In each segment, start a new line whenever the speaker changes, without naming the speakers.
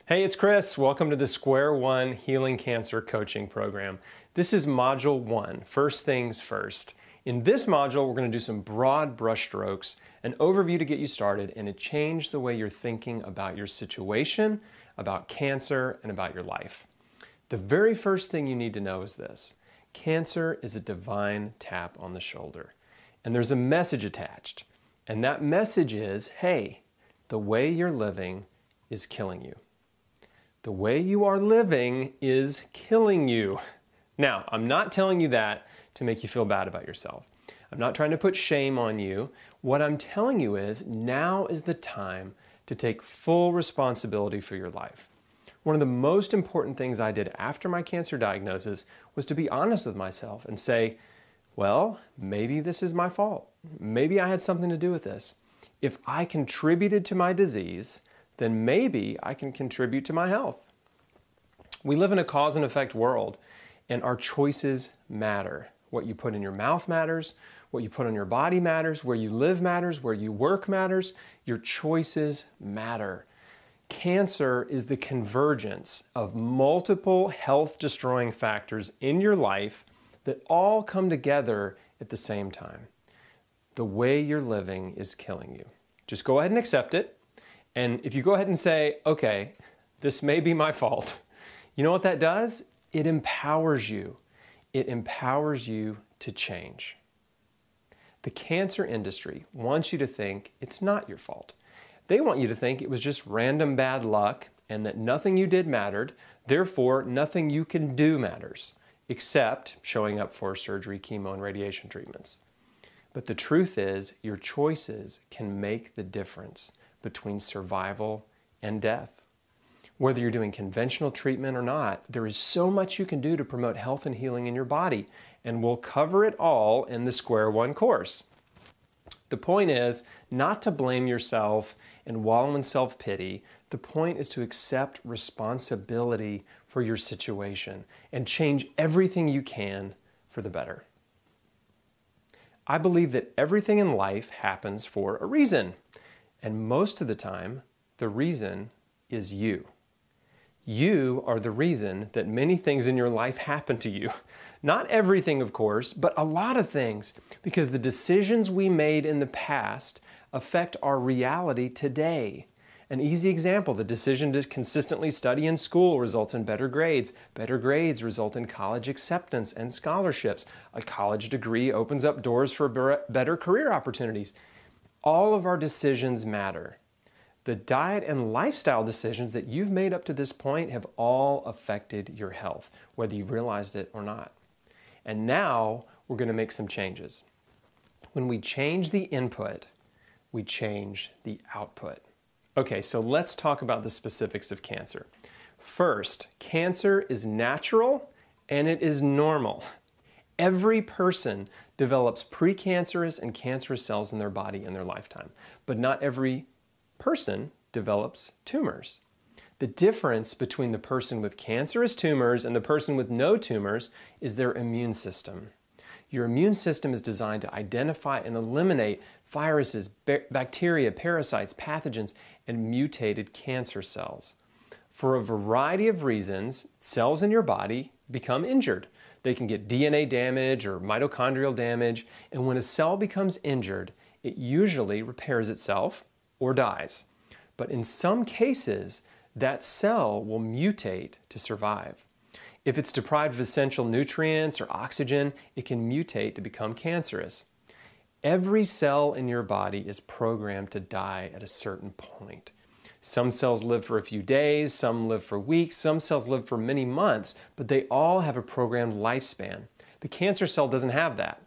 Hey, it's Chris. Welcome to the Square One Healing Cancer Coaching Program. This is Module 1, First Things First. In this module, we're going to do some broad brushstrokes, an overview to get you started, and to change the way you're thinking about your situation, about cancer, and about your life. The very first thing you need to know is this. Cancer is a divine tap on the shoulder, and there's a message attached. And that message is, hey, the way you're living is killing you. The way you are living is killing you. Now, I'm not telling you that to make you feel bad about yourself. I'm not trying to put shame on you. What I'm telling you is now is the time to take full responsibility for your life. One of the most important things I did after my cancer diagnosis was to be honest with myself and say, well, maybe this is my fault. Maybe I had something to do with this. If I contributed to my disease, then maybe I can contribute to my health. We live in a cause and effect world, and our choices matter. What you put in your mouth matters, what you put on your body matters, where you live matters, where you work matters. Your choices matter. Cancer is the convergence of multiple health-destroying factors in your life that all come together at the same time. The way you're living is killing you. Just go ahead and accept it. And if you go ahead and say, okay, this may be my fault, you know what that does? It empowers you. It empowers you to change. The cancer industry wants you to think it's not your fault. They want you to think it was just random bad luck and that nothing you did mattered, therefore nothing you can do matters, except showing up for surgery, chemo, and radiation treatments. But the truth is, your choices can make the difference between survival and death. Whether you're doing conventional treatment or not, there is so much you can do to promote health and healing in your body, and we'll cover it all in the Square One course. The point is not to blame yourself and wallow in self-pity. The point is to accept responsibility for your situation and change everything you can for the better. I believe that everything in life happens for a reason. And most of the time, the reason is you. You are the reason that many things in your life happen to you. Not everything, of course, but a lot of things, because the decisions we made in the past affect our reality today. An easy example, the decision to consistently study in school results in better grades. Better grades result in college acceptance and scholarships. A college degree opens up doors for better career opportunities. All of our decisions matter. The diet and lifestyle decisions that you've made up to this point have all affected your health, whether you've realized it or not. And now we're going to make some changes. When we change the input, we change the output. Okay, so let's talk about the specifics of cancer. First, cancer is natural and it is normal. Every person develops precancerous and cancerous cells in their body in their lifetime, but not every person develops tumors. The difference between the person with cancerous tumors and the person with no tumors is their immune system. Your immune system is designed to identify and eliminate viruses, bacteria, parasites, pathogens, and mutated cancer cells. For a variety of reasons, cells in your body become injured. They can get DNA damage or mitochondrial damage, and when a cell becomes injured, it usually repairs itself or dies. But in some cases, that cell will mutate to survive. If it's deprived of essential nutrients or oxygen, it can mutate to become cancerous. Every cell in your body is programmed to die at a certain point. Some cells live for a few days, some live for weeks, some cells live for many months, but they all have a programmed lifespan. The cancer cell doesn't have that.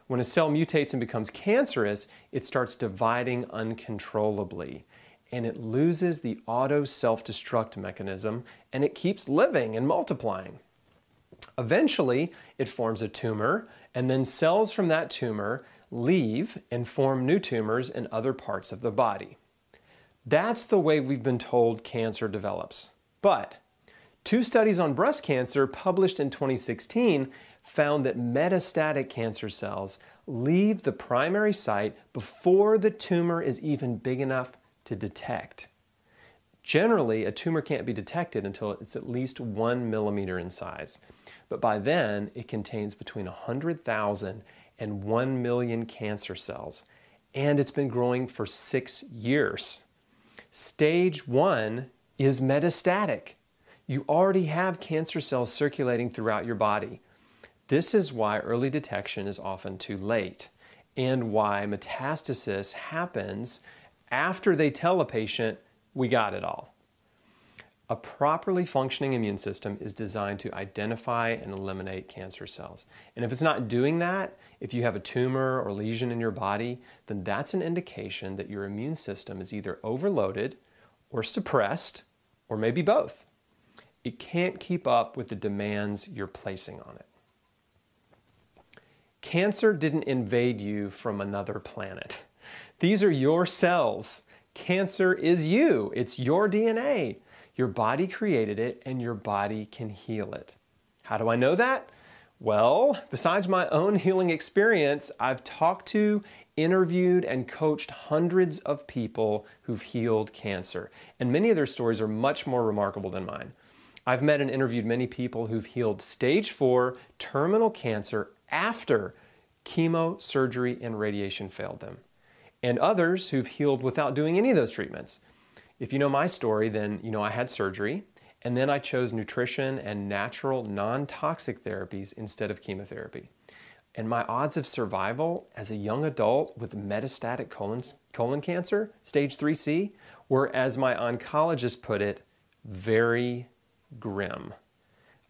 When a cell mutates and becomes cancerous, it starts dividing uncontrollably, and it loses the auto self-destruct mechanism, and it keeps living and multiplying. Eventually, it forms a tumor, and then cells from that tumor leave and form new tumors in other parts of the body. That's the way we've been told cancer develops. But 2 studies on breast cancer published in 2016 found that metastatic cancer cells leave the primary site before the tumor is even big enough to detect. Generally, a tumor can't be detected until it's at least 1 millimeter in size. But by then, it contains between 100,000 and 1 million cancer cells. And it's been growing for 6 years. Stage 1 is metastatic. You already have cancer cells circulating throughout your body. This is why early detection is often too late, and why metastasis happens after they tell a patient, we got it all. A properly functioning immune system is designed to identify and eliminate cancer cells. And if it's not doing that, if you have a tumor or lesion in your body, then that's an indication that your immune system is either overloaded or suppressed, or maybe both. It can't keep up with the demands you're placing on it. Cancer didn't invade you from another planet. These are your cells. Cancer is you. It's your DNA. Your body created it, and your body can heal it. How do I know that? Well, besides my own healing experience, I've talked to, interviewed, and coached hundreds of people who've healed cancer, and many of their stories are much more remarkable than mine. I've met and interviewed many people who've healed stage 4 terminal cancer after chemo, surgery, and radiation failed them, and others who've healed without doing any of those treatments. If you know my story, then you know I had surgery, and then I chose nutrition and natural, non-toxic therapies instead of chemotherapy. And my odds of survival as a young adult with metastatic colon cancer, stage 3C, were, as my oncologist put it, very grim.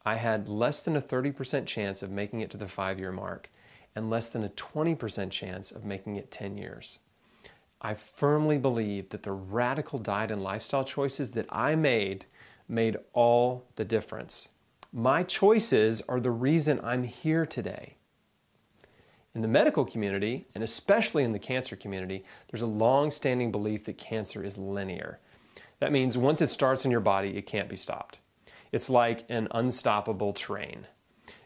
I had less than a 30% chance of making it to the 5-year mark, and less than a 20% chance of making it 10 years. I firmly believe that the radical diet and lifestyle choices that I made all the difference. My choices are the reason I'm here today. In the medical community, and especially in the cancer community, there's a long-standing belief that cancer is linear. That means once it starts in your body, it can't be stopped. It's like an unstoppable train.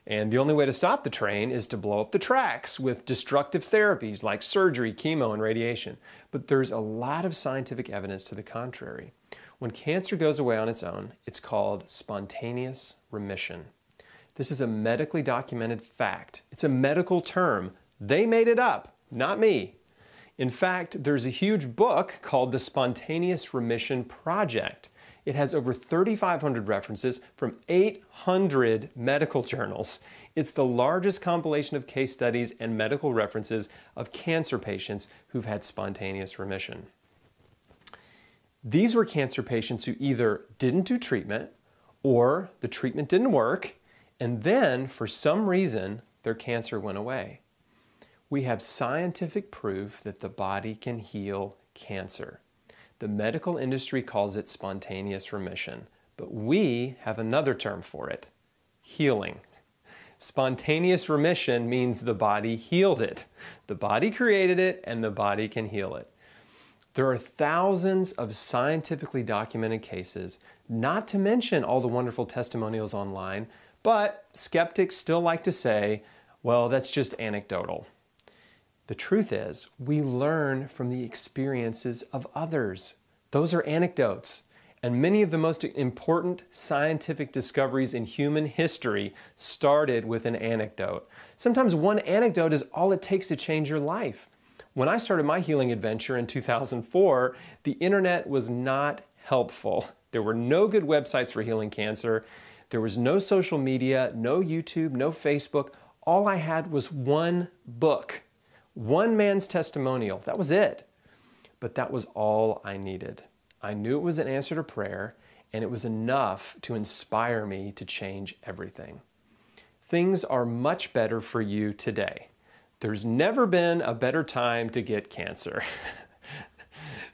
And the only way to stop the train is to blow up the tracks with destructive therapies like surgery, chemo, and radiation. But there's a lot of scientific evidence to the contrary. When cancer goes away on its own, it's called spontaneous remission. This is a medically documented fact. It's a medical term. They made it up, not me. In fact, there's a huge book called the Spontaneous Remission Project. It has over 3,500 references from 800 medical journals. It's the largest compilation of case studies and medical references of cancer patients who've had spontaneous remission. These were cancer patients who either didn't do treatment or the treatment didn't work, and then for some reason their cancer went away. We have scientific proof that the body can heal cancer. The medical industry calls it spontaneous remission, but we have another term for it: healing. Spontaneous remission means the body healed it. The body created it, and the body can heal it. There are thousands of scientifically documented cases, not to mention all the wonderful testimonials online, but skeptics still like to say, well, that's just anecdotal. The truth is, we learn from the experiences of others. Those are anecdotes. And many of the most important scientific discoveries in human history started with an anecdote. Sometimes one anecdote is all it takes to change your life. When I started my healing adventure in 2004, the internet was not helpful. There were no good websites for healing cancer. There was no social media, no YouTube, no Facebook. All I had was one book. One man's testimonial. That was it. But that was all I needed. I knew it was an answer to prayer, and it was enough to inspire me to change everything. Things are much better for you today. There's never been a better time to get cancer.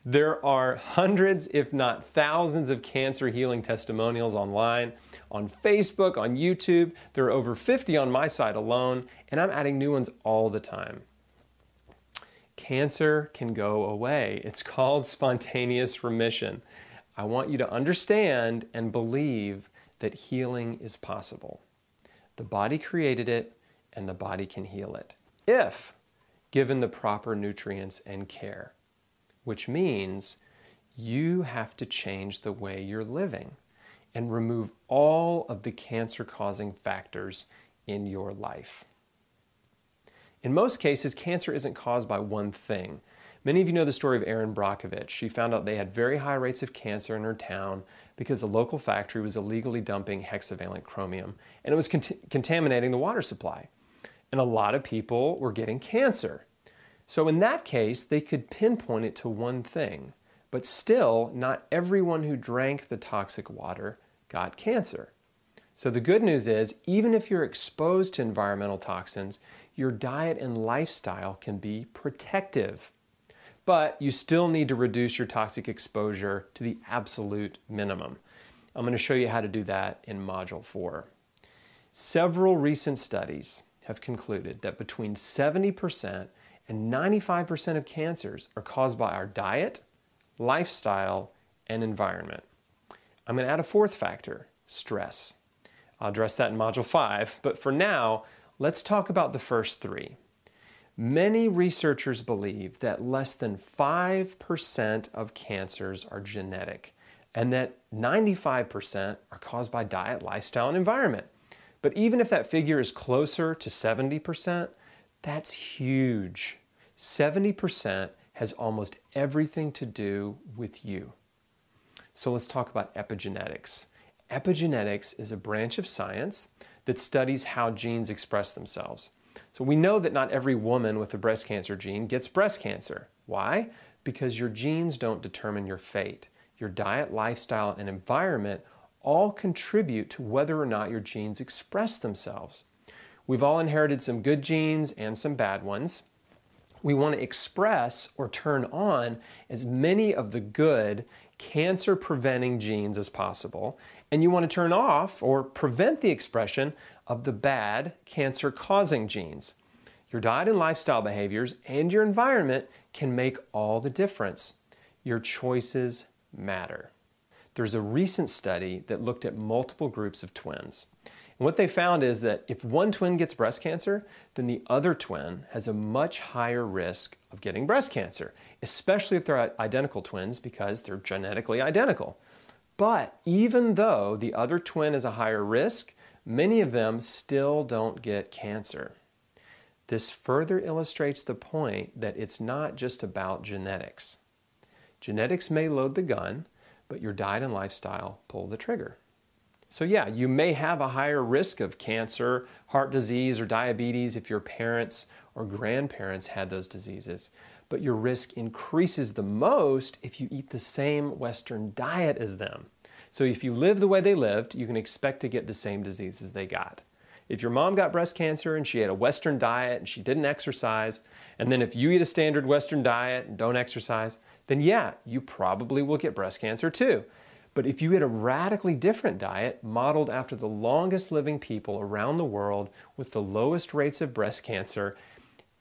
There are hundreds, if not thousands, of cancer healing testimonials online, on Facebook, on YouTube. There are over 50 on my site alone, and I'm adding new ones all the time. Cancer can go away. It's called spontaneous remission. I want you to understand and believe that healing is possible. The body created it, and the body can heal it, if given the proper nutrients and care, which means You have to change the way you're living and remove all of the cancer-causing factors in your life. In most cases, cancer isn't caused by one thing. Many of you know the story of Erin Brockovich. She found out they had very high rates of cancer in her town because a local factory was illegally dumping hexavalent chromium, and it was contaminating the water supply. And a lot of people were getting cancer. So in that case, they could pinpoint it to one thing. But still, not everyone who drank the toxic water got cancer. So the good news is, even if you're exposed to environmental toxins, your diet and lifestyle can be protective. But you still need to reduce your toxic exposure to the absolute minimum. I'm going to show you how to do that in Module 4. Several recent studies have concluded that between 70% and 95% of cancers are caused by our diet, lifestyle, and environment. I'm going to add a fourth factor, stress. I'll address that in Module 5, but for now, let's talk about the first three. Many researchers believe that less than 5% of cancers are genetic, and that 95% are caused by diet, lifestyle, and environment. But even if that figure is closer to 70%, that's huge. 70% has almost everything to do with you. So let's talk about epigenetics. Epigenetics is a branch of science that studies how genes express themselves. So we know that not every woman with a breast cancer gene gets breast cancer. Why? Because your genes don't determine your fate. Your diet, lifestyle, and environment all contribute to whether or not your genes express themselves. We've all inherited some good genes and some bad ones. We want to express or turn on as many of the good cancer-preventing genes as possible, and you want to turn off or prevent the expression of the bad cancer-causing genes. Your diet and lifestyle behaviors and your environment can make all the difference. Your choices matter. There's a recent study that looked at multiple groups of twins. And what they found is that if one twin gets breast cancer, then the other twin has a much higher risk of getting breast cancer, especially if they're identical twins because they're genetically identical. But even though the other twin is a higher risk, many of them still don't get cancer. This further illustrates the point that it's not just about genetics. Genetics may load the gun, but your diet and lifestyle pull the trigger. So yeah, you may have a higher risk of cancer, heart disease, or diabetes if your parents or grandparents had those diseases, but your risk increases the most if you eat the same Western diet as them. So if you live the way they lived, you can expect to get the same diseases they got. If your mom got breast cancer and she had a Western diet and she didn't exercise, and then if you eat a standard Western diet and don't exercise, then yeah, you probably will get breast cancer too. But if you eat a radically different diet modeled after the longest living people around the world with the lowest rates of breast cancer,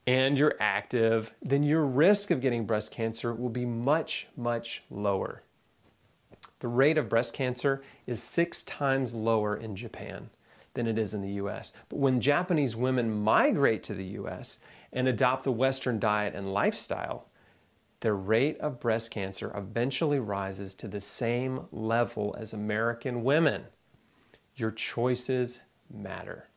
and you're active, then your risk of getting breast cancer will be much, much lower. The rate of breast cancer is 6 times lower in Japan than it is in the US. But when Japanese women migrate to the US and adopt the Western diet and lifestyle, their rate of breast cancer eventually rises to the same level as American women. Your choices matter.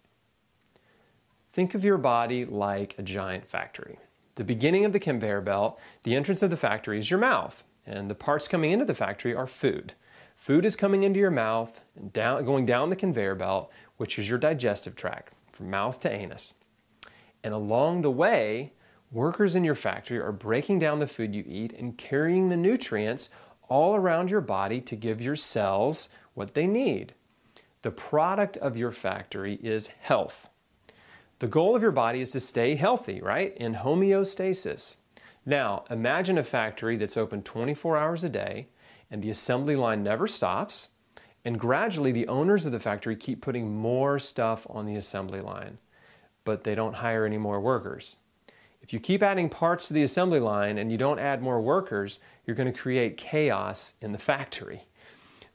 Think of your body like a giant factory. The beginning of the conveyor belt, the entrance of the factory is your mouth, and the parts coming into the factory are food. Food is coming into your mouth and going down the conveyor belt, which is your digestive tract, from mouth to anus. And along the way, workers in your factory are breaking down the food you eat and carrying the nutrients all around your body to give your cells what they need. The product of your factory is health. The goal of your body is to stay healthy, right? In homeostasis. Now, imagine a factory that's open 24 hours a day and the assembly line never stops, and gradually the owners of the factory keep putting more stuff on the assembly line, but they don't hire any more workers. If you keep adding parts to the assembly line and you don't add more workers, you're going to create chaos in the factory.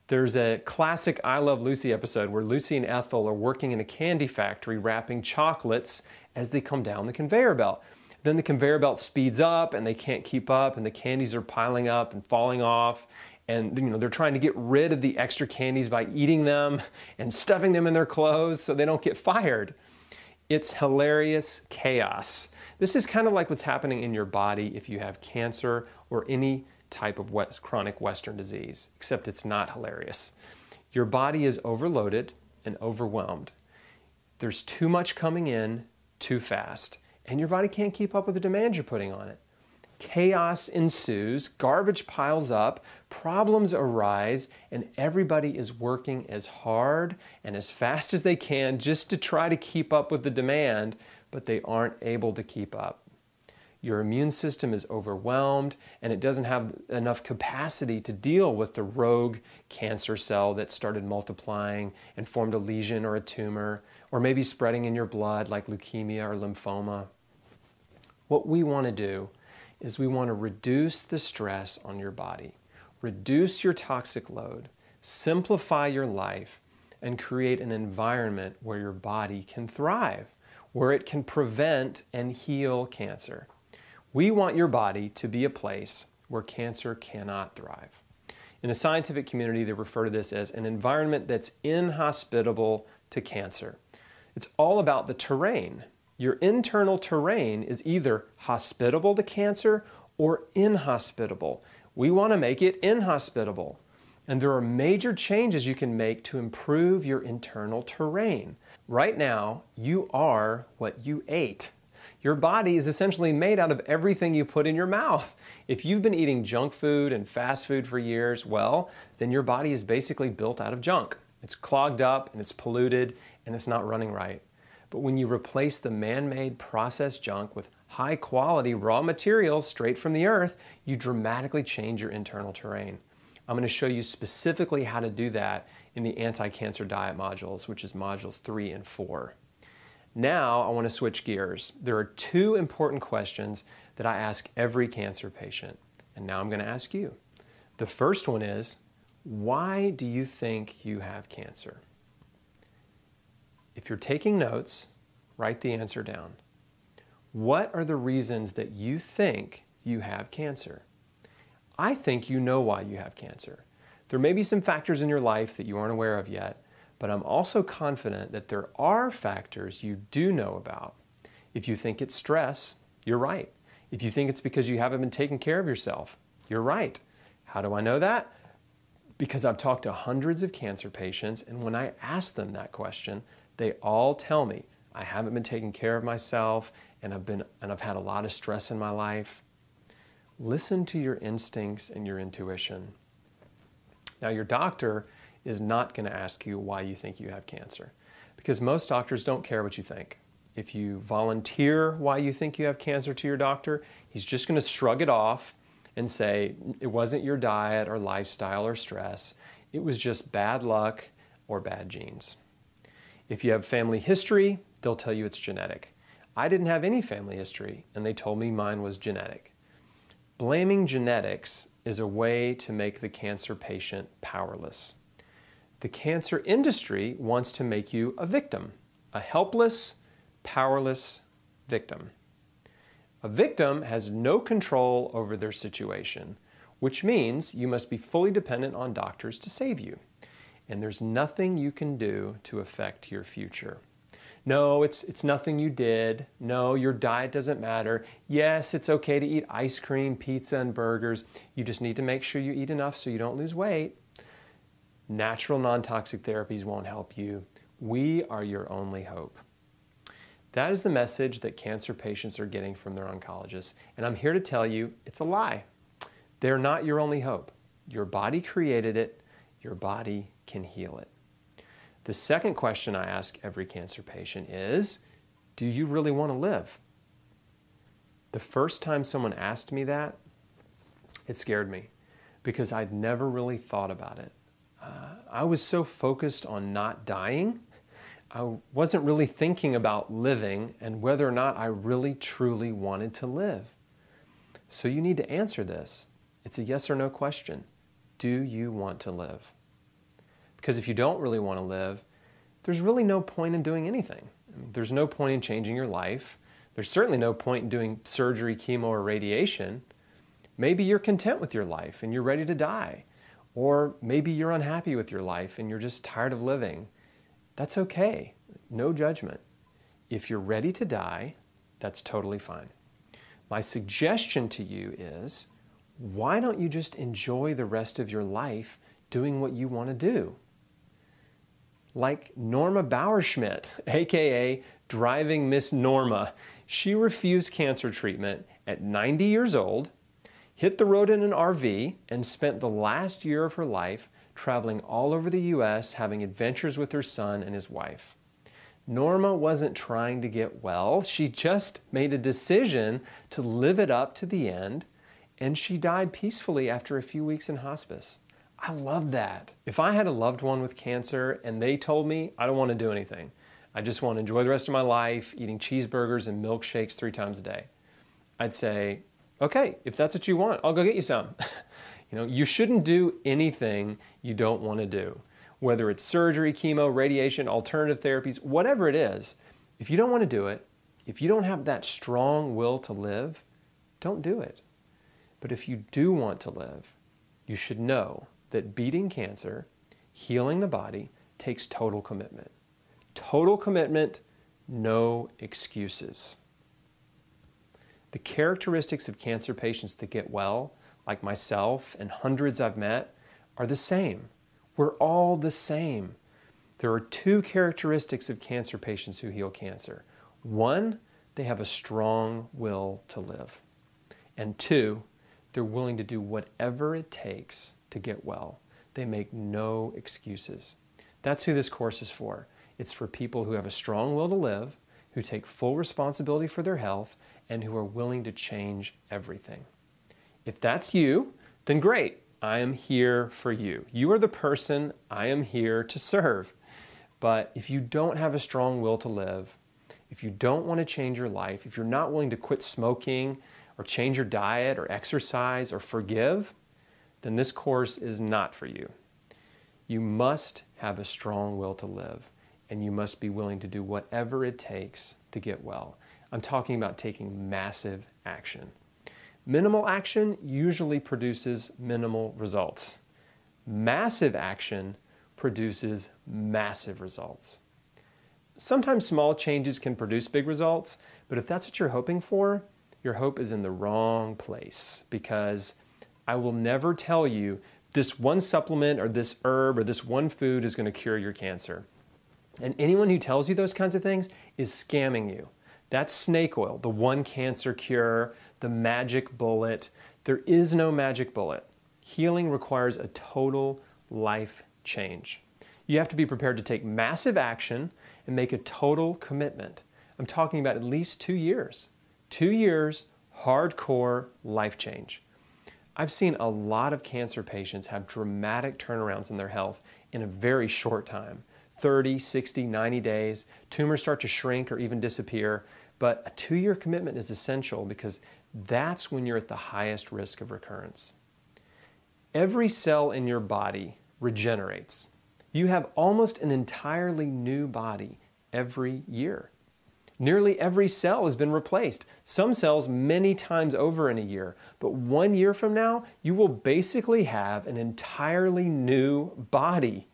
There's a classic I Love Lucy episode where Lucy and Ethel are working in a candy factory wrapping chocolates as they come down the conveyor belt. Then the conveyor belt speeds up and they can't keep up and the candies are piling up and falling off. And they're trying to get rid of the extra candies by eating them and stuffing them in their clothes so they don't get fired. It's hilarious chaos. This is kind of like what's happening in your body if you have cancer or any type of chronic Western disease, except it's not hilarious. Your body is overloaded and overwhelmed. There's too much coming in too fast, and your body can't keep up with the demand you're putting on it. Chaos ensues, garbage piles up, problems arise, and everybody is working as hard and as fast as they can just to try to keep up with the demand, but they aren't able to keep up. Your immune system is overwhelmed and it doesn't have enough capacity to deal with the rogue cancer cell that started multiplying and formed a lesion or a tumor, or maybe spreading in your blood like leukemia or lymphoma. What we want to do is we want to reduce the stress on your body, reduce your toxic load, simplify your life, and create an environment where your body can thrive, where it can prevent and heal cancer. We want your body to be a place where cancer cannot thrive. In the scientific community, they refer to this as an environment that's inhospitable to cancer. It's all about the terrain. Your internal terrain is either hospitable to cancer or inhospitable. We want to make it inhospitable. And there are major changes you can make to improve your internal terrain. Right now, you are what you ate. Your body is essentially made out of everything you put in your mouth. If you've been eating junk food and fast food for years, well, then your body is basically built out of junk. It's clogged up and it's polluted and it's not running right. But when you replace the man-made processed junk with high-quality raw materials straight from the earth, you dramatically change your internal terrain. I'm going to show you specifically how to do that in the anti-cancer diet modules, which is modules 3 and 4. Now I want to switch gears. There are two important questions that I ask every cancer patient, and now I'm going to ask you. The first one is, why do you think you have cancer? If you're taking notes, write the answer down. What are the reasons that you think you have cancer? I think you know why you have cancer. There may be some factors in your life that you aren't aware of yet, but I'm also confident that there are factors you do know about. If you think it's stress, you're right. If you think it's because you haven't been taking care of yourself, you're right. How do I know that? Because I've talked to hundreds of cancer patients, and when I ask them that question, they all tell me, I haven't been taking care of myself, and I've had a lot of stress in my life. Listen to your instincts and your intuition. Now, your doctor is not going to ask you why you think you have cancer, because most doctors don't care what you think. If you volunteer why you think you have cancer to your doctor, he's just going to shrug it off and say, it wasn't your diet or lifestyle or stress. It was just bad luck or bad genes. If you have family history, they'll tell you it's genetic. I didn't have any family history, and they told me mine was genetic. Blaming genetics is a way to make the cancer patient powerless. The cancer industry wants to make you a victim, a helpless, powerless victim. A victim has no control over their situation, which means you must be fully dependent on doctors to save you. And there's nothing you can do to affect your future. No, it's nothing you did. No, your diet doesn't matter. Yes, it's okay to eat ice cream, pizza, and burgers. You just need to make sure you eat enough so you don't lose weight. Natural non-toxic therapies won't help you. We are your only hope. That is the message that cancer patients are getting from their oncologists. And I'm here to tell you it's a lie. They're not your only hope. Your body created it. Your body can heal it. The second question I ask every cancer patient is, do you really want to live? The first time someone asked me that, it scared me because I'd never really thought about it. I was so focused on not dying, I wasn't really thinking about living and whether or not I really truly wanted to live. So you need to answer this. It's a yes or no question. Do you want to live? Because if you don't really want to live, there's really no point in doing anything. There's no point in changing your life. There's certainly no point in doing surgery, chemo, or radiation. Maybe you're content with your life and you're ready to die. Or maybe you're unhappy with your life and you're just tired of living. That's okay. No judgment. If you're ready to die, that's totally fine. My suggestion to you is, why don't you just enjoy the rest of your life doing what you want to do? Like Norma Bauerschmidt, aka Driving Miss Norma. She refused cancer treatment at 90 years old, hit the road in an RV, and spent the last year of her life traveling all over the US, having adventures with her son and his wife. Norma wasn't trying to get well. She just made a decision to live it up to the end, and she died peacefully after a few weeks in hospice. I love that. If I had a loved one with cancer and they told me, I don't want to do anything, I just want to enjoy the rest of my life eating cheeseburgers and milkshakes 3 times a day, I'd say, okay, if that's what you want, I'll go get you some. You shouldn't do anything you don't want to do. Whether it's surgery, chemo, radiation, alternative therapies, whatever it is, if you don't want to do it, if you don't have that strong will to live, don't do it. But if you do want to live, you should know that beating cancer, healing the body, takes total commitment. Total commitment, no excuses. The characteristics of cancer patients that get well, like myself and hundreds I've met, are the same. We're all the same. There are 2 characteristics of cancer patients who heal cancer. 1, they have a strong will to live. And 2, they're willing to do whatever it takes to get well. They make no excuses. That's who this course is for. It's for people who have a strong will to live, who take full responsibility for their health, and who are willing to change everything. If that's you, then great. I am here for you. You are the person I am here to serve. But if you don't have a strong will to live, if you don't want to change your life, if you're not willing to quit smoking or change your diet or exercise or forgive, then this course is not for you. You must have a strong will to live, and you must be willing to do whatever it takes to get well. I'm talking about taking massive action. Minimal action usually produces minimal results. Massive action produces massive results. Sometimes small changes can produce big results, but if that's what you're hoping for, your hope is in the wrong place, because I will never tell you this one supplement or this herb or this one food is going to cure your cancer. And anyone who tells you those kinds of things is scamming you. That's snake oil, the one cancer cure, the magic bullet. There is no magic bullet. Healing requires a total life change. You have to be prepared to take massive action and make a total commitment. I'm talking about at least 2 years. 2 years, hardcore life change. I've seen a lot of cancer patients have dramatic turnarounds in their health in a very short time. 30, 60, 90 days. Tumors start to shrink or even disappear. But a 2-year commitment is essential because that's when you're at the highest risk of recurrence. Every cell in your body regenerates. You have almost an entirely new body every year. Nearly every cell has been replaced, some cells many times over in a year. But 1 year from now, you will basically have an entirely new body.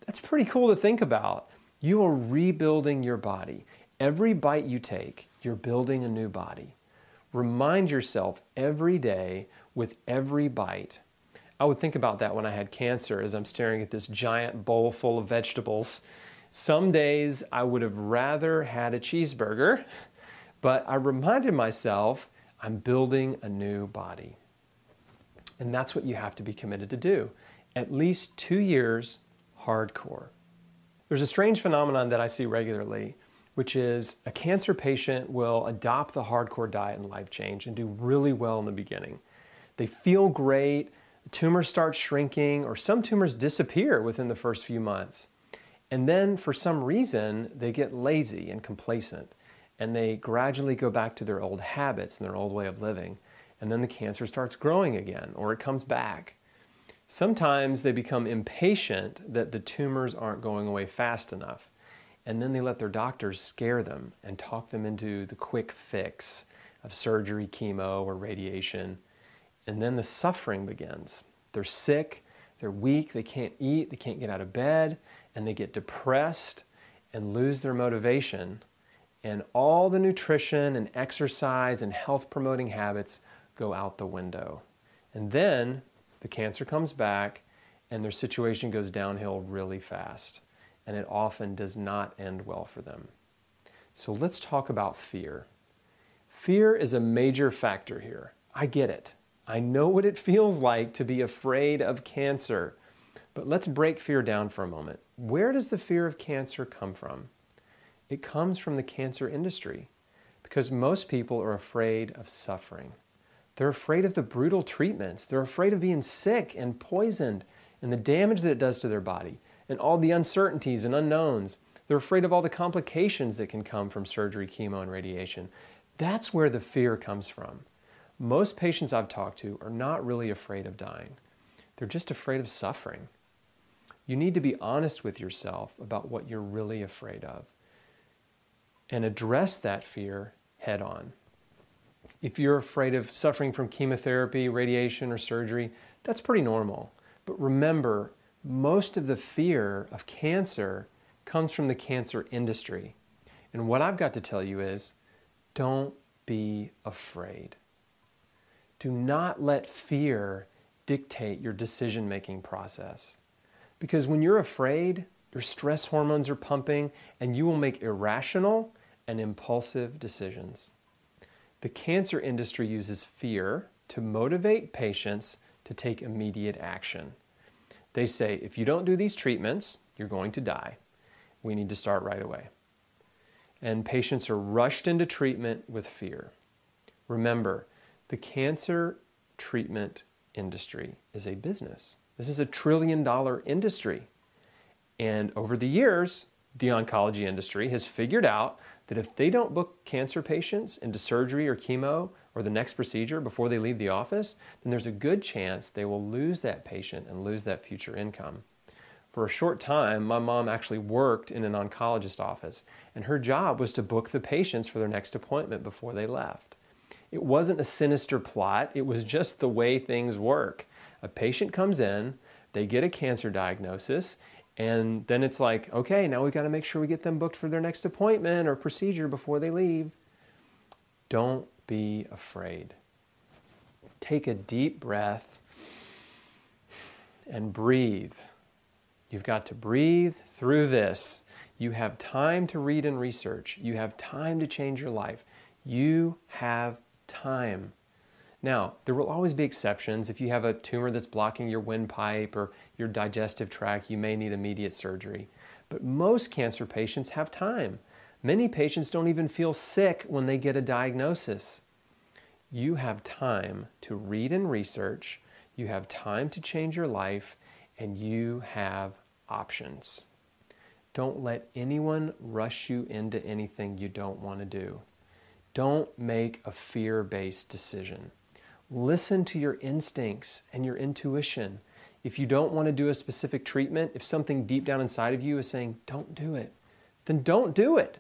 That's pretty cool to think about. You are rebuilding your body. Every bite you take, you're building a new body. Remind yourself every day with every bite. I would think about that when I had cancer as I'm staring at this giant bowl full of vegetables. Some days I would have rather had a cheeseburger, but I reminded myself I'm building a new body. And that's what you have to be committed to do. At least 2 years, hardcore. There's a strange phenomenon that I see regularly, which is a cancer patient will adopt the hardcore diet and life change and do really well in the beginning. They feel great, the tumors start shrinking, or some tumors disappear within the first few months. And then for some reason, they get lazy and complacent, and they gradually go back to their old habits and their old way of living. And then the cancer starts growing again, or it comes back. Sometimes they become impatient that the tumors aren't going away fast enough. and then they let their doctors scare them and talk them into the quick fix of surgery, chemo, or radiation. And then the suffering begins. They're sick, they're weak, they can't eat, they can't get out of bed, and they get depressed and lose their motivation. And all the nutrition and exercise and health promoting habits go out the window. And then the cancer comes back and their situation goes downhill really fast. And it often does not end well for them. So let's talk about fear. Fear is a major factor here. I get it. I know what it feels like to be afraid of cancer. But let's break fear down for a moment. Where does the fear of cancer come from? It comes from the cancer industry because most people are afraid of suffering. They're afraid of the brutal treatments. They're afraid of being sick and poisoned and the damage that it does to their body and all the uncertainties and unknowns. They're afraid of all the complications that can come from surgery, chemo, and radiation. That's where the fear comes from. Most patients I've talked to are not really afraid of dying. They're just afraid of suffering. You need to be honest with yourself about what you're really afraid of and address that fear head on. If you're afraid of suffering from chemotherapy, radiation, or surgery, that's pretty normal. But remember, most of the fear of cancer comes from the cancer industry. And what I've got to tell you is, don't be afraid. Do not let fear dictate your decision-making process. Because when you're afraid, your stress hormones are pumping and you will make irrational and impulsive decisions. The cancer industry uses fear to motivate patients to take immediate action. They say, if you don't do these treatments, you're going to die. We need to start right away. And patients are rushed into treatment with fear. Remember, the cancer treatment industry is a business. This is a $1 trillion industry. And over the years, the oncology industry has figured out that if they don't book cancer patients into surgery or chemo or the next procedure before they leave the office, then there's a good chance they will lose that patient and lose that future income. For a short time, my mom actually worked in an oncologist office, and her job was to book the patients for their next appointment before they left. It wasn't a sinister plot, it was just the way things work. A patient comes in, they get a cancer diagnosis, and then it's like, okay, now we've got to make sure we get them booked for their next appointment or procedure before they leave. Don't be afraid. Take a deep breath and breathe. You've got to breathe through this. You have time to read and research. You have time to change your life. You have time. Now, there will always be exceptions. If you have a tumor that's blocking your windpipe or your digestive tract, you may need immediate surgery. But most cancer patients have time. Many patients don't even feel sick when they get a diagnosis. You have time to read and research. You have time to change your life, and you have options. Don't let anyone rush you into anything you don't want to do. Don't make a fear-based decision. Listen to your instincts and your intuition. If you don't want to do a specific treatment, if something deep down inside of you is saying, don't do it, then don't do it.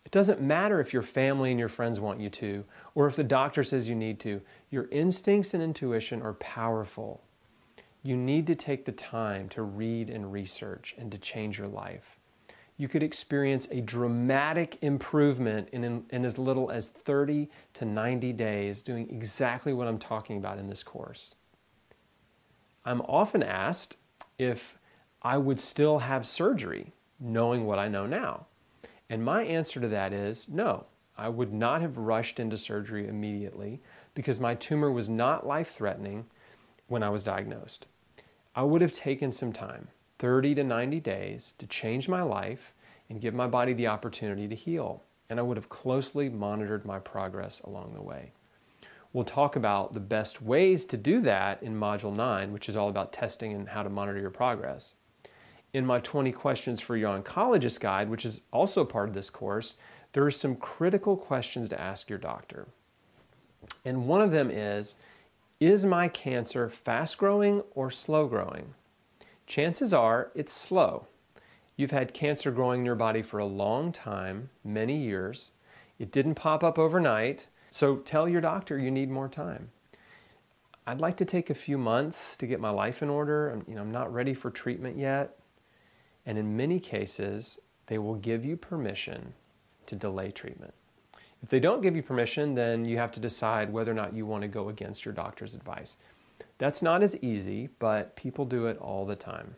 It doesn't matter if your family and your friends want you to, or if the doctor says you need to. Your instincts and intuition are powerful. You need to take the time to read and research and to change your life. You could experience a dramatic improvement in as little as 30 to 90 days doing exactly what I'm talking about in this course. I'm often asked if I would still have surgery knowing what I know now. And my answer to that is no. I would not have rushed into surgery immediately because my tumor was not life-threatening when I was diagnosed. I would have taken some time, 30 to 90 days, to change my life and give my body the opportunity to heal. And I would have closely monitored my progress along the way. We'll talk about the best ways to do that in Module 9, which is all about testing and how to monitor your progress. In my 20 questions for your oncologist guide, which is also part of this course, there are some critical questions to ask your doctor. And one of them is my cancer fast growing or slow growing? Chances are it's slow. You've had cancer growing in your body for a long time, many years. It didn't pop up overnight, so tell your doctor you need more time. I'd like to take a few months to get my life in order. I'm not ready for treatment yet. And in many cases, they will give you permission to delay treatment. If they don't give you permission, then you have to decide whether or not you want to go against your doctor's advice. That's not as easy, but people do it all the time.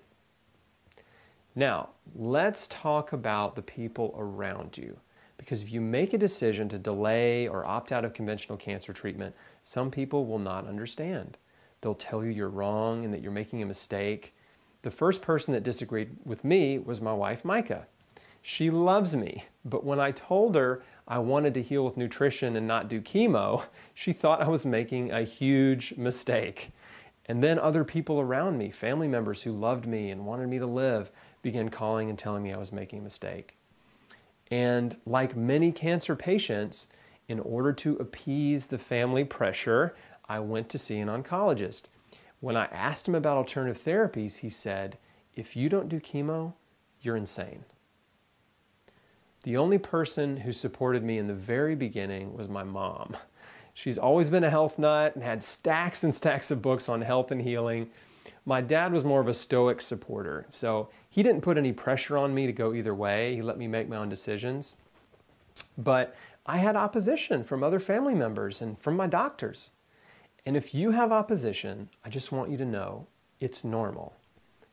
Now, let's talk about the people around you. Because if you make a decision to delay or opt out of conventional cancer treatment, some people will not understand. They'll tell you you're wrong and that you're making a mistake. The first person that disagreed with me was my wife, Micah. She loves me, but when I told her I wanted to heal with nutrition and not do chemo, she thought I was making a huge mistake. And then other people around me, family members who loved me and wanted me to live, began calling and telling me I was making a mistake. And like many cancer patients, in order to appease the family pressure, I went to see an oncologist. When I asked him about alternative therapies, he said, "If you don't do chemo, you're insane." The only person who supported me in the very beginning was my mom. She's always been a health nut and had stacks and stacks of books on health and healing. My dad was more of a stoic supporter, so he didn't put any pressure on me to go either way. He let me make my own decisions. But I had opposition from other family members and from my doctors. And if you have opposition, I just want you to know it's normal.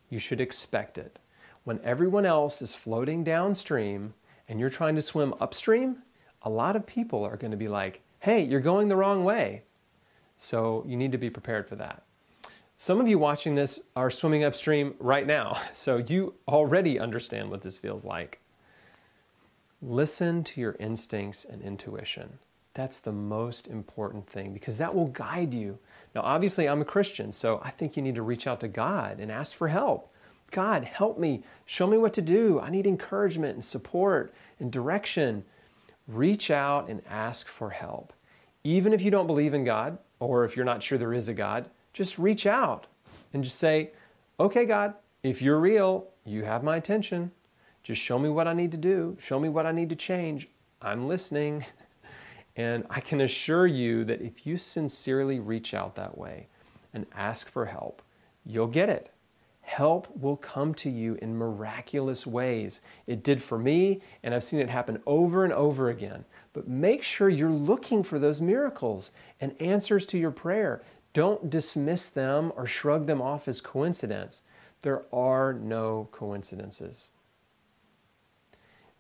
You should expect it. When everyone else is floating downstream and you're trying to swim upstream, a lot of people are going to be like, "Hey, you're going the wrong way." So you need to be prepared for that. Some of you watching this are swimming upstream right now, so you already understand what this feels like. Listen to your instincts and intuition. That's the most important thing because that will guide you. Now, obviously, I'm a Christian, so I think you need to reach out to God and ask for help. God, help me. Show me what to do. I need encouragement and support and direction. Reach out and ask for help. Even if you don't believe in God, or if you're not sure there is a God, just reach out and just say, "Okay, God, if you're real, you have my attention. Just show me what I need to do. Show me what I need to change. I'm listening." And I can assure you that if you sincerely reach out that way and ask for help, you'll get it. Help will come to you in miraculous ways. It did for me, and I've seen it happen over and over again. But make sure you're looking for those miracles and answers to your prayer. Don't dismiss them or shrug them off as coincidence. There are no coincidences.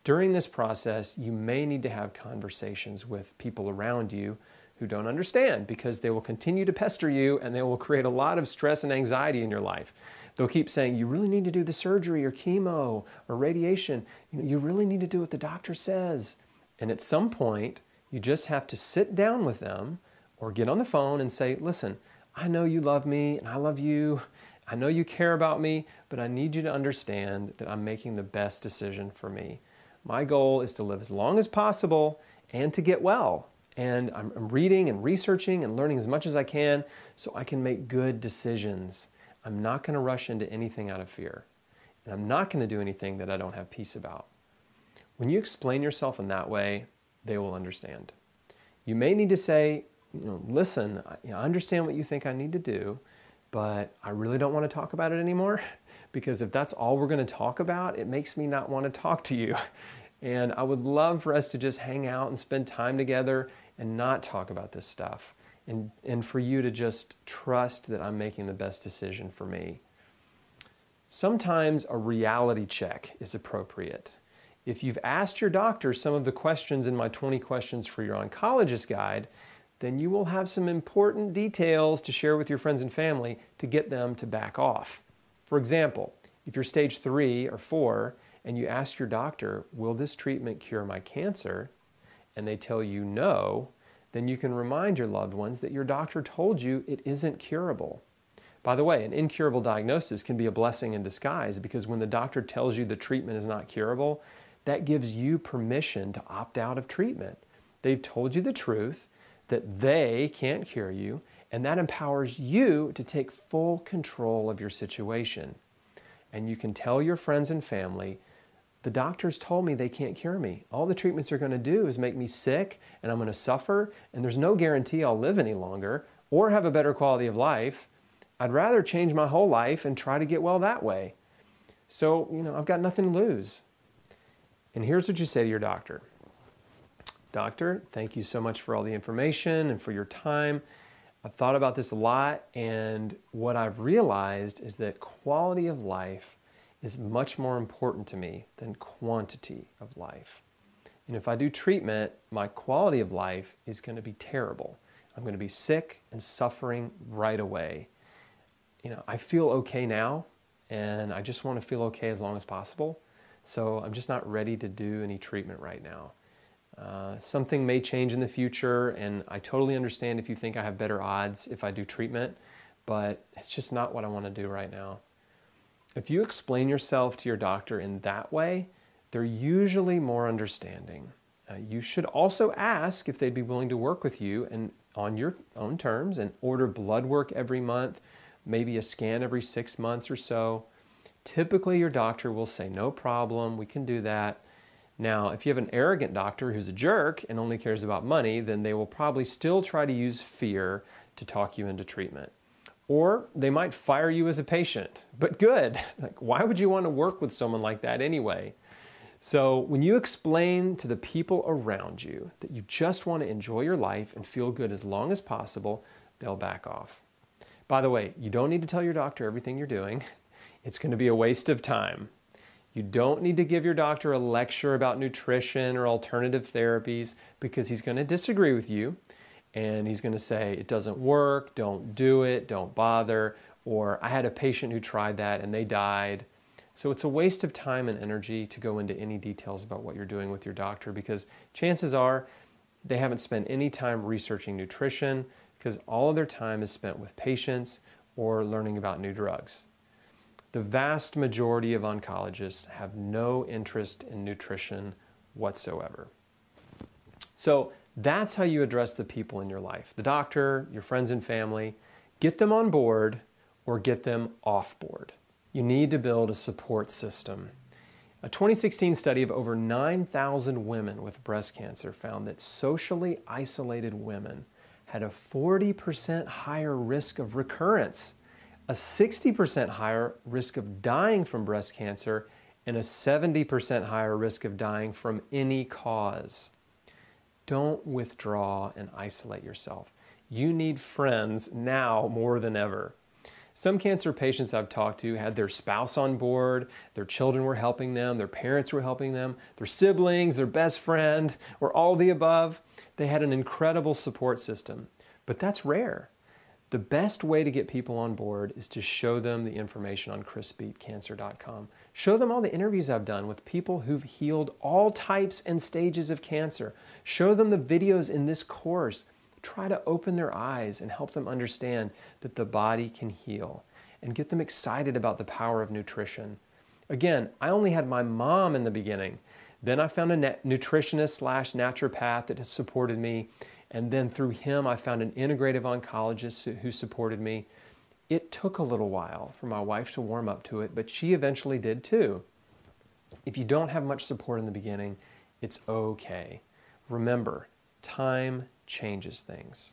During this process, you may need to have conversations with people around you who don't understand because they will continue to pester you and they will create a lot of stress and anxiety in your life. They'll keep saying, "You really need to do the surgery or chemo or radiation. You really need to do what the doctor says." And at some point, you just have to sit down with them or get on the phone and say, "Listen, I know you love me and I love you. I know you care about me, but I need you to understand that I'm making the best decision for me. My goal is to live as long as possible and to get well. And I'm reading and researching and learning as much as I can so I can make good decisions. I'm not going to rush into anything out of fear. And I'm not going to do anything that I don't have peace about." When you explain yourself in that way, they will understand. You may need to say, "Listen, I understand what you think I need to do, but I really don't want to talk about it anymore because if that's all we're going to talk about, it makes me not want to talk to you. And I would love for us to just hang out and spend time together and not talk about this stuff. And for you to just trust that I'm making the best decision for me." Sometimes a reality check is appropriate. If you've asked your doctor some of the questions in my 20 questions for your oncologist guide, then you will have some important details to share with your friends and family to get them to back off. For example, if you're stage 3 or 4 and you ask your doctor, "Will this treatment cure my cancer?" and they tell you no, then you can remind your loved ones that your doctor told you it isn't curable. By the way, an incurable diagnosis can be a blessing in disguise because when the doctor tells you the treatment is not curable, that gives you permission to opt out of treatment. They've told you the truth, that they can't cure you, and that empowers you to take full control of your situation. And you can tell your friends and family The doctors told me they can't cure me. All the treatments are going to do is make me sick and I'm going to suffer, and there's no guarantee I'll live any longer or have a better quality of life. I'd rather change my whole life and try to get well that way. So, I've got nothing to lose. And here's what you say to your doctor. Doctor, thank you so much for all the information and for your time. I've thought about this a lot, and what I've realized is that quality of life is much more important to me than quantity of life. And if I do treatment, my quality of life is going to be terrible. I'm going to be sick and suffering right away. I feel okay now, and I just want to feel okay as long as possible. So I'm just not ready to do any treatment right now. Something may change in the future, and I totally understand if you think I have better odds if I do treatment, but it's just not what I want to do right now. If you explain yourself to your doctor in that way, they're usually more understanding. You should also ask if they'd be willing to work with you and on your own terms and order blood work every month, maybe a scan every 6 months or so. Typically, your doctor will say, no problem, we can do that. Now, if you have an arrogant doctor who's a jerk and only cares about money, then they will probably still try to use fear to talk you into treatment. Or they might fire you as a patient, but good. Why would you want to work with someone like that anyway? So when you explain to the people around you that you just want to enjoy your life and feel good as long as possible, they'll back off. By the way, you don't need to tell your doctor everything you're doing. It's going to be a waste of time. You don't need to give your doctor a lecture about nutrition or alternative therapies because he's going to disagree with you. And he's going to say, it doesn't work, don't do it, don't bother, or I had a patient who tried that and they died. So it's a waste of time and energy to go into any details about what you're doing with your doctor because chances are they haven't spent any time researching nutrition because all of their time is spent with patients or learning about new drugs. The vast majority of oncologists have no interest in nutrition whatsoever. So that's how you address the people in your life, the doctor, your friends and family. Get them on board or get them off board. You need to build a support system. A 2016 study of over 9,000 women with breast cancer found that socially isolated women had a 40% higher risk of recurrence, a 60% higher risk of dying from breast cancer, and a 70% higher risk of dying from any cause. Don't withdraw and isolate yourself. You need friends now more than ever. Some cancer patients I've talked to had their spouse on board, their children were helping them, their parents were helping them, their siblings, their best friend, or all the above. They had an incredible support system, but that's rare. The best way to get people on board is to show them the information on chrisbeatcancer.com. Show them all the interviews I've done with people who've healed all types and stages of cancer. Show them the videos in this course. Try to open their eyes and help them understand that the body can heal and get them excited about the power of nutrition. Again, I only had my mom in the beginning. Then I found a nutritionist/naturopath that has supported me. And then through him, I found an integrative oncologist who supported me. It took a little while for my wife to warm up to it, but she eventually did too. If you don't have much support in the beginning, it's okay. Remember, time changes things.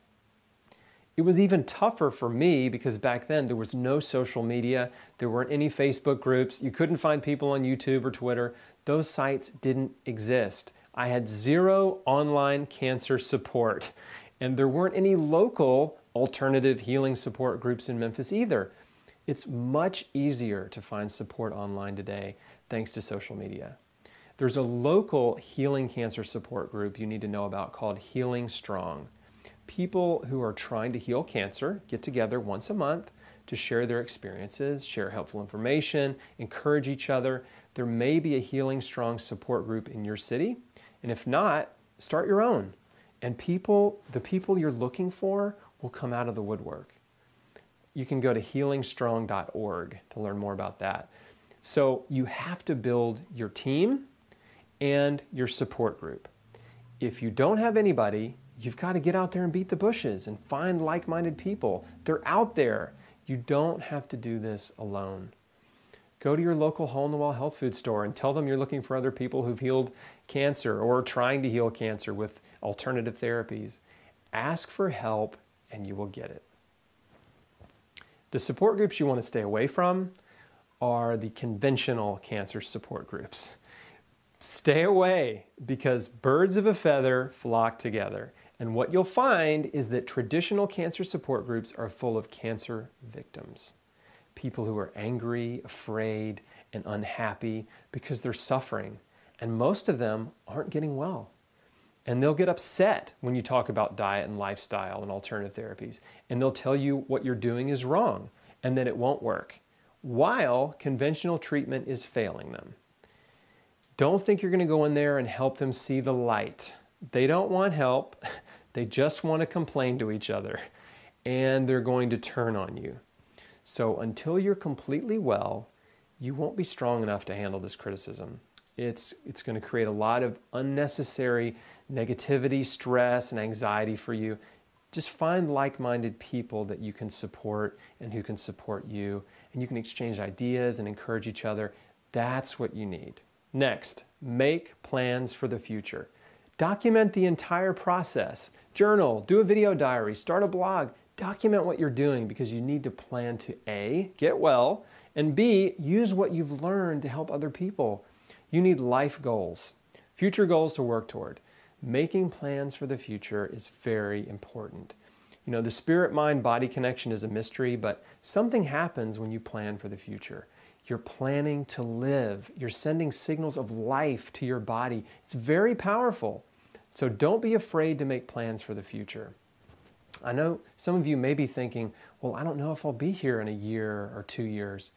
It was even tougher for me because back then there was no social media, there weren't any Facebook groups, you couldn't find people on YouTube or Twitter. Those sites didn't exist. I had zero online cancer support, and there weren't any local alternative healing support groups in Memphis either. It's much easier to find support online today thanks to social media. There's a local healing cancer support group you need to know about called Healing Strong. People who are trying to heal cancer get together once a month to share their experiences, share helpful information, encourage each other. There may be a Healing Strong support group in your city. And if not, start your own. And the people you're looking for will come out of the woodwork. You can go to healingstrong.org to learn more about that. So you have to build your team and your support group. If you don't have anybody, you've got to get out there and beat the bushes and find like-minded people. They're out there. You don't have to do this alone. Go to your local hole-in-the-wall health food store and tell them you're looking for other people who've healed cancer or are trying to heal cancer with alternative therapies. Ask for help and you will get it. The support groups you want to stay away from are the conventional cancer support groups. Stay away because birds of a feather flock together. And what you'll find is that traditional cancer support groups are full of cancer victims. People who are angry, afraid, and unhappy because they're suffering. And most of them aren't getting well. And they'll get upset when you talk about diet and lifestyle and alternative therapies. And they'll tell you what you're doing is wrong and that it won't work, while conventional treatment is failing them. Don't think you're going to go in there and help them see the light. They don't want help. They just want to complain to each other. And they're going to turn on you. So until you're completely well, you won't be strong enough to handle this criticism. It's going to create a lot of unnecessary negativity, stress, and anxiety for you. Just find like-minded people that you can support and who can support you. And you can exchange ideas and encourage each other. That's what you need. Next, make plans for the future. Document the entire process. Journal, do a video diary, start a blog. Document what you're doing because you need to plan to A, get well, and B, use what you've learned to help other people. You need life goals, future goals to work toward. Making plans for the future is very important. You know, the spirit-mind-body connection is a mystery, but something happens when you plan for the future. You're planning to live. You're sending signals of life to your body. It's very powerful. So don't be afraid to make plans for the future. I know some of you may be thinking, well, I don't know if I'll be here in a year or 2 years.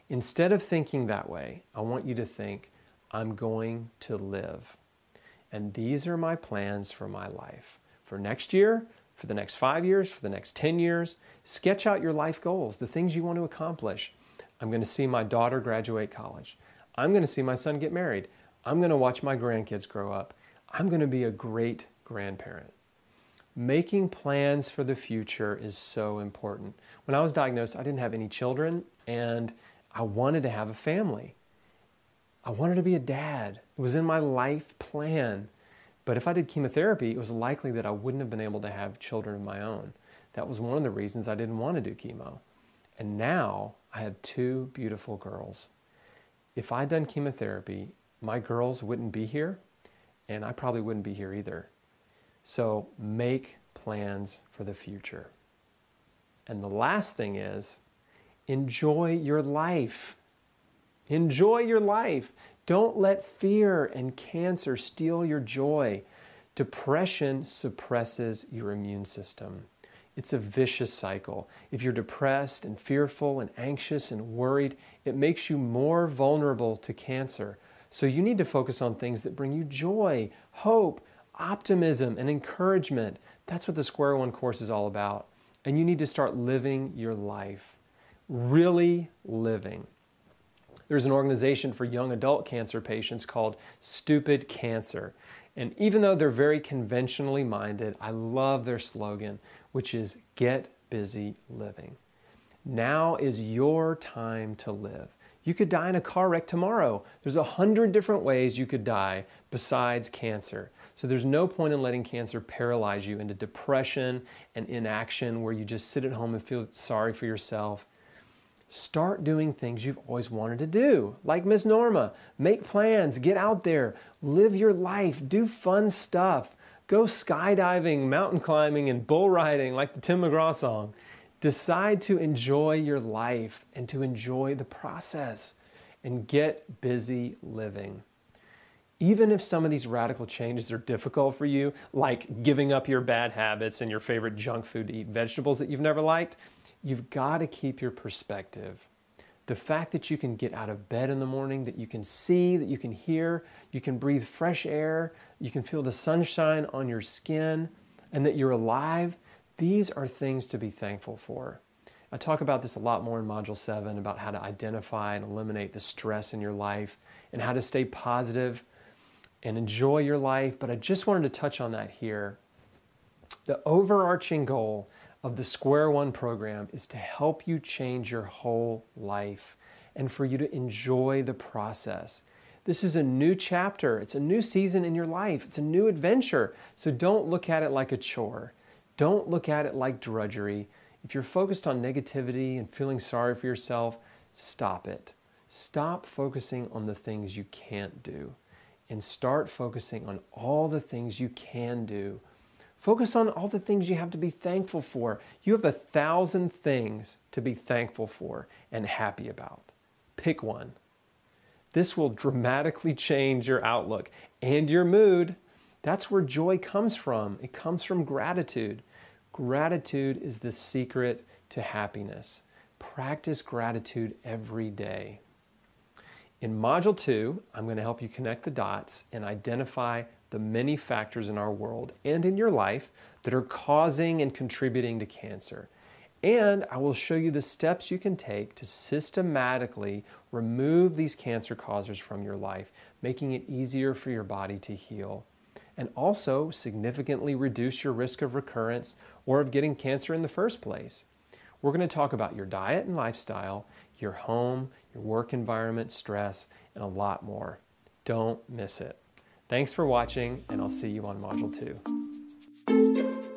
Instead of thinking that way, I want you to think, I'm going to live. And these are my plans for my life. For next year, for the next 5 years, for the next 10 years, sketch out your life goals, the things you want to accomplish. I'm going to see my daughter graduate college. I'm going to see my son get married. I'm going to watch my grandkids grow up. I'm going to be a great grandparent. Making plans for the future is so important. When I was diagnosed, I didn't have any children, and I wanted to have a family. I wanted to be a dad. It was in my life plan. But if I did chemotherapy, it was likely that I wouldn't have been able to have children of my own. That was one of the reasons I didn't want to do chemo. And now I have 2 beautiful girls. If I'd done chemotherapy, my girls wouldn't be here, and I probably wouldn't be here either. So make plans for the future. And the last thing is, enjoy your life. Enjoy your life. Don't let fear and cancer steal your joy. Depression suppresses your immune system. It's a vicious cycle. If you're depressed and fearful and anxious and worried, it makes you more vulnerable to cancer. So you need to focus on things that bring you joy, hope, optimism, and encouragement. That's what the Square One course is all about. And you need to start living your life. Really living. There's an organization for young adult cancer patients called Stupid Cancer. And even though they're very conventionally minded, I love their slogan, which is get busy living. Now is your time to live. You could die in a car wreck tomorrow. There's 100 different ways you could die besides cancer. So there's no point in letting cancer paralyze you into depression and inaction where you just sit at home and feel sorry for yourself. Start doing things you've always wanted to do, like Miss Norma. Make plans, get out there, live your life, do fun stuff. Go skydiving, mountain climbing, and bull riding like the Tim McGraw song. Decide to enjoy your life and to enjoy the process and get busy living. Even if some of these radical changes are difficult for you, like giving up your bad habits and your favorite junk food to eat vegetables that you've never liked, you've got to keep your perspective. The fact that you can get out of bed in the morning, that you can see, that you can hear, you can breathe fresh air, you can feel the sunshine on your skin, and that you're alive, these are things to be thankful for. I talk about this a lot more in Module 7 about how to identify and eliminate the stress in your life and how to stay positive and enjoy your life, but I just wanted to touch on that here. The overarching goal of the Square One program is to help you change your whole life and for you to enjoy the process. This is a new chapter. It's a new season in your life. It's a new adventure. So don't look at it like a chore. Don't look at it like drudgery. If you're focused on negativity and feeling sorry for yourself, stop it. Stop focusing on the things you can't do and start focusing on all the things you can do. Focus on all the things you have to be thankful for. You have 1,000 things to be thankful for and happy about. Pick one. This will dramatically change your outlook and your mood. That's where joy comes from. It comes from gratitude. Gratitude is the secret to happiness. Practice gratitude every day. In Module 2, I'm going to help you connect the dots and identify the many factors in our world and in your life that are causing and contributing to cancer. And I will show you the steps you can take to systematically remove these cancer causers from your life, making it easier for your body to heal, and also significantly reduce your risk of recurrence or of getting cancer in the first place. We're going to talk about your diet and lifestyle, your home, your work environment, stress, and a lot more. Don't miss it. Thanks for watching, and I'll see you on Module 2.